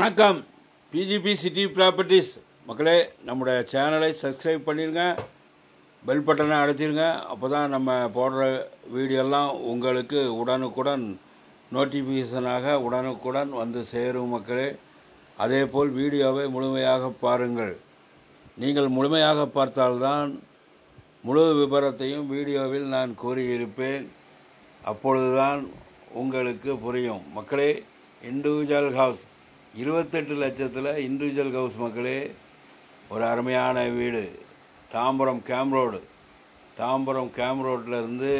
வணக்கம். PGP city properties மக்களே, நம்முடைய சேனலை சப்ஸ்கிரைப் பண்ணிடுங்க, பெல் பட்டனை அழுத்திடுங்க. அப்போ தான் நம்ம போடுற வீடியோலாம் உங்களுக்கு உடனுக்குடன் நோட்டிஃபிகேஷனாக உடனுக்குடன் வந்து சேரும் மக்களே. அதேபோல் வீடியோவை முழுமையாக பாருங்கள். நீங்கள் முழுமையாக பார்த்தால்தான் முழு விபரத்தையும் வீடியோவில் நான் கூறியிருப்பேன். அப்பொழுதுதான் உங்களுக்கு புரியும் மக்களே. இண்டிவிஜுவல் ஹவுஸ் 28 லட்சத்தில் இண்டிவிஜுவல் ஹவுஸ் மக்களே. ஒரு அருமையான வீடு. தாம்பரம் கேம் ரோட்டிலேருந்து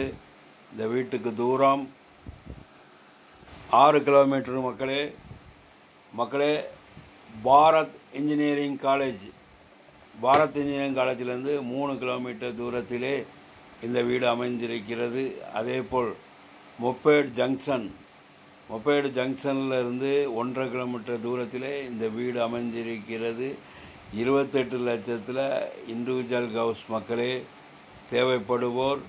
இந்த வீட்டுக்கு தூரம் 6 கிலோமீட்டர் மக்களே. பாரத் இன்ஜினியரிங் காலேஜிலேருந்து 3 கிலோமீட்டர் தூரத்திலே இந்த வீடு அமைந்திருக்கிறது. அதேபோல் மொப்பேட் ஜங்ஷனில் இருந்து 1.5 கிலோமீட்டர் தூரத்திலே இந்த வீடு அமைந்திருக்கிறது. 28 லட்சத்தில் இண்டிவிஜுவல் ஹவுஸ் மக்களே. தேவைப்படுவோர்,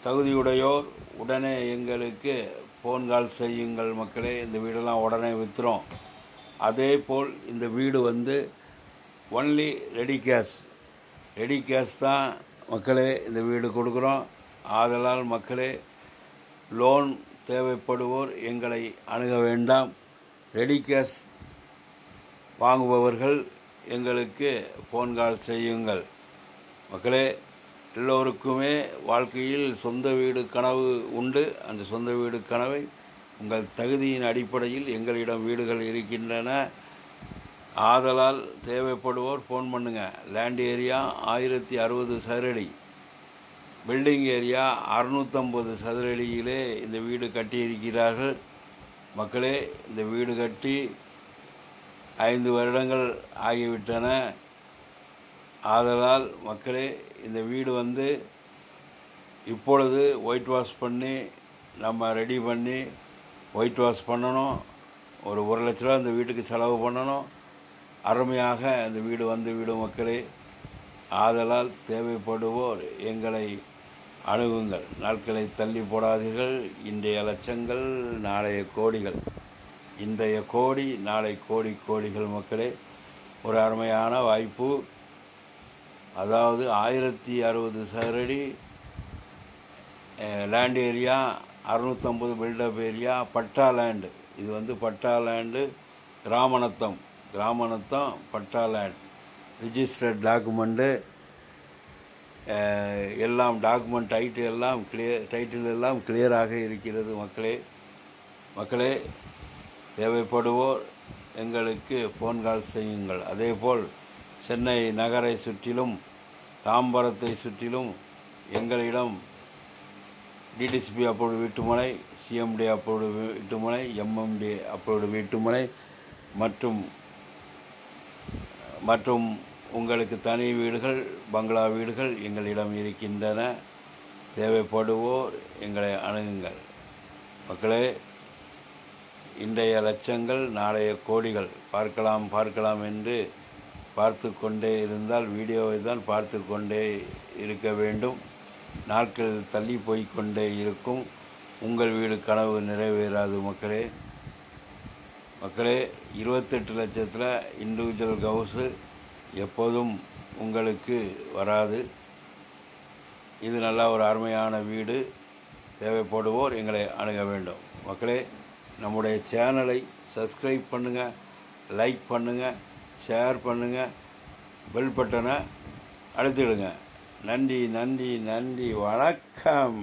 தகுதியுடையோர் உடனே எங்களுக்கு ஃபோன் கால் செய்யுங்கள் மக்களே. இந்த வீடெல்லாம் உடனே விற்றுரும். அதேபோல் இந்த வீடு ஒன்லி ரெடி கேஷ் தான் மக்களே இந்த வீடு கொடுக்குறோம். ஆதலால் மக்களே, லோன் தேவைப்படுவோர் எங்களை அணுக வேண்டாம். ரெடி கேஷ் வாங்குபவர்கள் எங்களுக்கு ஃபோன் கால் செய்யுங்கள் மக்களே. எல்லோருக்குமே வாழ்க்கையில் சொந்த வீடு கனவு உண்டு. அந்த சொந்த வீடு கனவை உங்கள் தகுதியின் அடிப்படையில் எங்களிடம் வீடுகள் இருக்கின்றன. ஆதலால் தேவைப்படுவோர் ஃபோன் பண்ணுங்கள். லேண்ட் ஏரியா 1060 சதுரடி, பில்டிங் ஏரியா 650 சதுரடியிலே இந்த வீடு கட்டியிருக்கிறார்கள் மக்களே. இந்த வீடு கட்டி 5 வருடங்கள் ஆகிவிட்டன. ஆதலால் மக்களே, இந்த வீடு இப்பொழுது ஒயிட் வாஷ் பண்ணி நம்ம ரெடி பண்ணி ஒயிட் வாஷ் பண்ணணும். ஒரு 1 லட்ச ரூபா இந்த வீட்டுக்கு செலவு பண்ணணும். அருமையாக இந்த வீடு விடும் மக்களே. ஆதலால் தேவைப்படுவோர் எங்களை அணுகுங்கள். நாட்களை தள்ளி போடாதீர்கள். இன்றைய லட்சங்கள் நாளைய கோடிகள். இன்றைய கோடி நாளை கோடிகள் மக்களே. ஒரு அருமையான வாய்ப்பு. அதாவது 1060 சதுரடி லேண்ட் ஏரியா, 650 பில்டப் ஏரியா, பட்டா லேண்டு. இது பட்டா லேண்டு, கிராமநத்தம் பட்டா லேண்ட். ரிஜிஸ்டர்ட் டாக்குமெண்ட்டு எல்லாம், டாக்குமெண்ட் டைட்டில் எல்லாம் கிளியராக இருக்கிறது மக்களே. தேவைப்படுவோர் எங்களுக்கு ஃபோன் கால் செய்யுங்கள். அதேபோல் சென்னை நகரை சுற்றிலும் தாம்பரத்தை சுற்றிலும் எங்களிடம் டிடிசிபி அப்ரூவ்டு வீட்டுமனை, சிஎம்டி அப்ரூவ்டு வீட்டுமனை, எம்எம்டி அப்ரூவ்டு வீட்டுமனை மற்றும் உங்களுக்கு தனி வீடுகள், பங்களா வீடுகள் எங்களிடம் இருக்கின்றன. தேவைப்படுவோர் எங்களை அணுகுங்கள் மக்களே. இன்றைய லட்சங்கள் நாளைய கோடிகள். பார்க்கலாம் என்று பார்த்து கொண்டே இருந்தால் வீடியோவை தான் பார்த்து கொண்டே இருக்க வேண்டும். நாட்கள் தள்ளி போய்கொண்டே இருக்கும். உங்கள் வீடு கனவு நிறைவேறாது மக்களே. 28 லட்சத்தில் இண்டிவிஜுவல் ஹவுஸு எப்போதும் உங்களுக்கு வராது. இது நல்ல ஒரு அருமையான வீடு. தேவைப்படுவோர் எங்களை அணுக வேண்டும் மக்களே. நம்முடைய சேனலை சப்ஸ்கிரைப் பண்ணுங்கள், லைக் பண்ணுங்கள், ஷேர் பண்ணுங்கள், பெல் பட்டனை அழுத்திடுங்க. நன்றி. வணக்கம்.